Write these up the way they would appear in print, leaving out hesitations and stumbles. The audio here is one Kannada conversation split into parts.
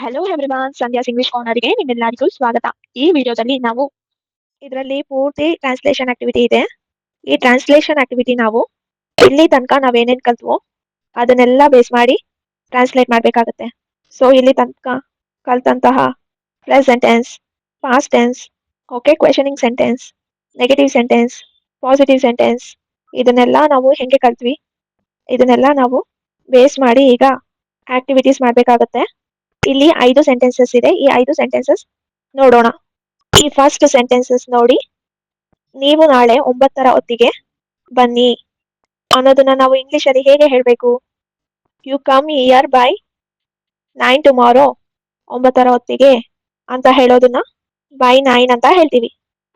ಹಲೋ ಎವ್ರಿವಾನ್, ಸಂಧ್ಯಾಸ್ ಇಂಗ್ಲಿಷ್ ಕಾರ್ನರ್‌ಗೆ ನಿಮ್ಮೆಲ್ಲರಿಗೂ ಸ್ವಾಗತ. ಈ ವಿಡಿಯೋದಲ್ಲಿ ನಾವು ಇದರಲ್ಲಿ ಪೂರ್ತಿ ಟ್ರಾನ್ಸ್ಲೇಷನ್ ಆಕ್ಟಿವಿಟಿ ಇದೆ. ಈ ಟ್ರಾನ್ಸ್ಲೇಷನ್ ಆಕ್ಟಿವಿಟಿ ನಾವು ಇಲ್ಲಿ ತನಕ ನಾವೇನೇನು ಕಲ್ತ್ವೋ ಅದನ್ನೆಲ್ಲ ಬೇಸ್ ಮಾಡಿ ಟ್ರಾನ್ಸ್ಲೇಟ್ ಮಾಡಬೇಕಾಗುತ್ತೆ. ಸೊ ಇಲ್ಲಿ ತನಕ ಕಲ್ತಂತಹ present tense, past tense, okay, questioning sentence, negative sentence, positive sentence, ಇದನ್ನೆಲ್ಲ ನಾವು ಹೆಂಗೆ ಕಲ್ತ್ವಿ, ಇದನ್ನೆಲ್ಲ ನಾವು ಬೇಸ್ ಮಾಡಿ ಈಗ ಆಕ್ಟಿವಿಟೀಸ್ ಮಾಡಬೇಕಾಗುತ್ತೆ. ಇಲ್ಲಿ 5 ಸೆಂಟೆನ್ಸಸ್ ಇದೆ. ಈ 5 ಸೆಂಟೆನ್ಸಸ್ ನೋಡೋಣ. ಈ ಫಸ್ಟ್ ಸೆಂಟೆನ್ಸಸ್ ನೋಡಿ, ನೀವು ನಾಳೆ 9ರ ಹೊತ್ತಿಗೆ ಬನ್ನಿ ಅನ್ನೋದನ್ನ ನಾವು ಇಂಗ್ಲಿಷ್ ಅಲ್ಲಿ ಹೇಗೆ ಹೇಳಬೇಕು? You come here by 9 tomorrow, 9ರ ಹೊತ್ತಿಗೆ ಅಂತ ಹೇಳೋದನ್ನ ಬೈ 9 ಅಂತ ಹೇಳ್ತೀವಿ.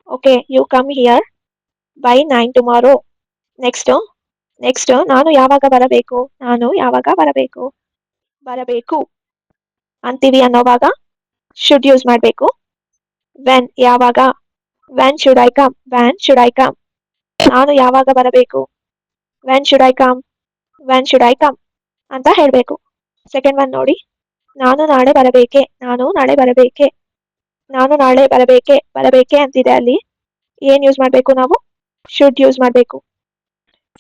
Okay, you come here by 9 tomorrow. Next ನಾನು ಯಾವಾಗ ಬರಬೇಕು? ನಾನು ಯಾವಾಗ ಬರಬೇಕು? ಬರಬೇಕು ಅಂತೀವಿ ಅನ್ನೋವಾಗ ಶುಡ್ ಯೂಸ್ ಮಾಡಬೇಕು. ವೆನ್, ಯಾವಾಗ. When should I come? When should I come? ನಾನು ಯಾವಾಗ ಬರಬೇಕು? When should I come? When should I come ಅಂತ ಹೇಳಬೇಕು. ಸೆಕೆಂಡ್ ಒನ್ ನೋಡಿ, ನಾನು ನಾಳೆ ಬರಬೇಕೆ? ನಾನು ನಾಳೆ ಬರಬೇಕೆ? ನಾನು ನಾಳೆ ಬರಬೇಕೆ ಅಂತಿದೆ. ಅಲ್ಲಿ ಏನ್ ಯೂಸ್ ಮಾಡಬೇಕು? ನಾವು ಶುಡ್ ಯೂಸ್ ಮಾಡಬೇಕು.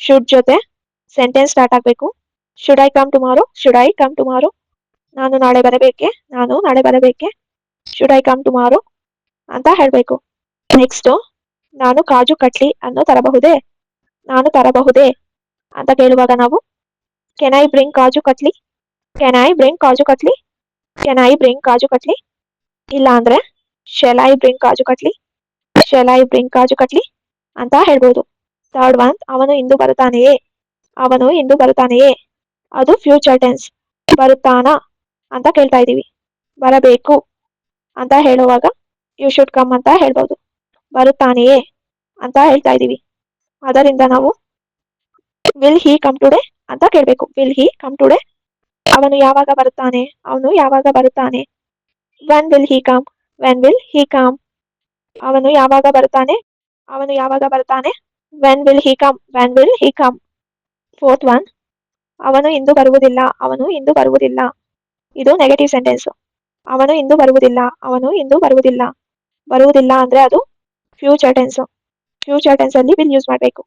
ಶುಡ್ ಜೊತೆ ಸೆಂಟೆನ್ಸ್ ಸ್ಟಾರ್ಟ್ ಆಗಬೇಕು. Should I come tomorrow? Should I come tomorrow? ನಾನು ನಾಳೆ ಬರಬೇಕೆ? ನಾನು ನಾಳೆ ಬರಬೇಕೆ? ಶುಡ್ ಐ ಕಮ್ ಟುಮಾರೋ ಅಂತ ಹೇಳಬೇಕು. ನೆಕ್ಸ್ಟ್, ನಾನು ಕಾಜು ಕಟ್ಲಿ ಅನ್ನು ತರಬಹುದೇ? ನಾನು ತರಬಹುದೇ ಅಂತ ಕೇಳುವಾಗ ನಾವು can I bring kaju katli? Can I bring kaju katli? Can I bring kaju katli? ಇಲ್ಲ ಅಂದ್ರೆ shell I bring kaju katli? Shell I bring kaju katli ಅಂತ ಹೇಳ್ಬೋದು. ಥರ್ಡ್ ಒನ್, ಅವನು ಇಂದು ಬರುತ್ತಾನೆಯೇ? ಅವನು ಇಂದು ಬರುತ್ತಾನೆಯೇ? ಅದು ಫ್ಯೂಚರ್ ಟೆನ್ಸ್. ಬರುತ್ತಾನಾ ಅಂತ ಕೇಳ್ತಾ ಇದೀವಿ. ಬರಬೇಕು ಅಂತ ಹೇಳುವಾಗ ಯು ಶುಡ್ ಕಮ್ ಅಂತ ಹೇಳ್ಬೋದು. ಬರುತ್ತಾನೆಯೇ ಅಂತ ಹೇಳ್ತಾ ಇದೀವಿ. ಅದರಿಂದ ನಾವು ವಿಲ್ ಹಿ ಕಮ್ ಟುಡೇ ಅಂತ ಕೇಳಬೇಕು. Will he come today? ಅವನು ಯಾವಾಗ ಬರುತ್ತಾನೆ? ಅವನು ಯಾವಾಗ ಬರುತ್ತಾನೆ? When will he come? When will he come? ಅವನು ಯಾವಾಗ ಬರುತ್ತಾನೆ? ಅವನು ಯಾವಾಗ ಬರುತ್ತಾನೆ? When will he come? When will he come? Fourth one, ಅವನು ಇಂದು ಬರುವುದಿಲ್ಲ. ಅವನು ಇಂದು ಬರುವುದಿಲ್ಲ. ಇದು ನೆಗೆಟಿವ್ ಸೆಂಟೆನ್ಸ್. ಅವನು ಇಂದು ಬರುವುದಿಲ್ಲ. ಅವನು ಇಂದು ಬರುವುದಿಲ್ಲ. ಬರುವುದಿಲ್ಲ ಅಂದ್ರೆ ಅದು ಫ್ಯೂಚರ್ ಟೆನ್ಸ್. ಫ್ಯೂಚರ್ ಟೆನ್ಸ್ ಅಲ್ಲಿ ವಿಲ್ ಯೂಸ್ ಮಾಡಬೇಕು.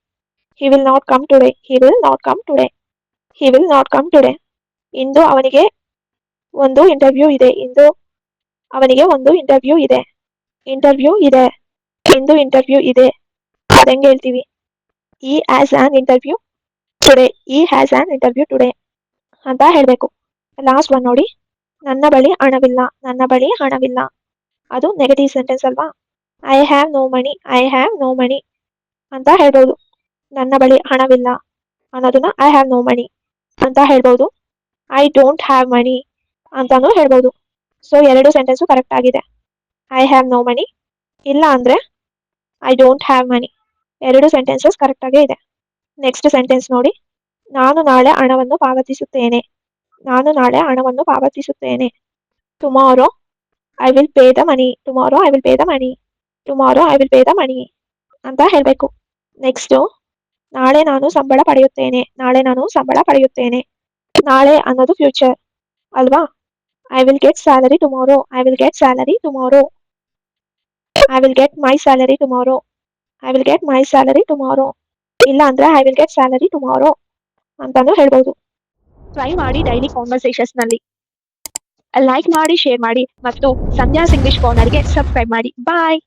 He will not come today. He will not come today. He will not come today. ಇಂದು ಅವನಿಗೆ ಒಂದು ಇಂಟರ್ವ್ಯೂ ಇದೆ. ಇಂದು ಅವನಿಗೆ ಒಂದು ಇಂಟರ್ವ್ಯೂ ಇದೆ. ಇಂಟರ್ವ್ಯೂ ಇದೆ. ಇಂದು ಇಂಟರ್ವ್ಯೂ ಇದೆ. ಅದಂಗೆ ಹೇಳ್ತೀವಿ, ಈ ಹ್ಯಾಸ್ ಆನ್ ಇಂಟರ್ವ್ಯೂ ಟುಡೇ. ಈ ಹ್ಯಾಸ್ ಆನ್ ಇಂಟರ್ವ್ಯೂ ಟುಡೇ ಅಂತ ಹೇಳಬೇಕು. ಲಾಸ್ಟ್ ಒನ್ ನೋಡಿ, ನನ್ನ ಬಳಿ ಹಣವಿಲ್ಲ. ನನ್ನ ಬಳಿ ಹಣವಿಲ್ಲ. ಅದು ನೆಗೆಟಿವ್ ಸೆಂಟೆನ್ಸ್ ಅಲ್ವಾ? I have no money. I have no money ಅಂತ ಹೇಳ್ಬೋದು. ನನ್ನ ಬಳಿ ಹಣವಿಲ್ಲ ಅನ್ನೋದನ್ನ ಐ ಹ್ಯಾವ್ ನೋ ಮನಿ ಅಂತ ಹೇಳ್ಬೋದು. ಐ ಡೋಂಟ್ ಹ್ಯಾವ್ ಮನಿ ಅಂತಾನು ಹೇಳ್ಬೋದು. ಸೊ 2 ಸೆಂಟೆನ್ಸು ಕರೆಕ್ಟ್ ಆಗಿದೆ. ಐ ಹ್ಯಾವ್ ನೋ ಮನಿ, ಇಲ್ಲ ಅಂದ್ರೆ I don't have money. 2 sentences correct ಆಗೇ ಇದೆ. ನೆಕ್ಸ್ಟ್ ಸೆಂಟೆನ್ಸ್ ನೋಡಿ, ನಾನು ನಾಳೆ ಹಣವನ್ನು ಪಾವತಿಸುತ್ತೇನೆ. ನಾನು ನಾಳೆ ಹಣವನ್ನು ಪಾವತಿಸುತ್ತೇನೆ. Tomorrow I will pay the money. Tomorrow I will pay the money. Tomorrow I will pay the money ಅಂತ ಹೇಳಬೇಕು. ನೆಕ್ಸ್ಟ್, ನಾಳೆ ನಾನು ಸಂಬಳ ಪಡೆಯುತ್ತೇನೆ. ನಾಳೆ ನಾನು ಸಂಬಳ ಪಡೆಯುತ್ತೇನೆ. ನಾಳೆ ಅನ್ನೋದು ಫ್ಯೂಚರ್ ಅಲ್ವಾ? I will get salary tomorrow. I will get salary tomorrow. I will get my salary tomorrow. I will get my salary tomorrow. ಇಲ್ಲ ಅಂದ್ರೆ I will get salary tomorrow ಅಂತಾನು ಹೇಳ್ಬೋದು. ಟ್ರೈ ಮಾಡಿ ಡೈಲಿ ಕಾನ್ವರ್ಸೇಷನ್ಸ್ ನಲ್ಲಿ. ಲೈಕ್ ಮಾಡಿ, ಶೇರ್ ಮಾಡಿ ಮತ್ತು ಸಂಧ್ಯಾಸ್ ಇಂಗ್ಲಿಷ್ ಕಾರ್ನರ್ಗೆ ಸಬ್ಸ್ಕ್ರೈಬ್ ಮಾಡಿ. ಬಾಯ್.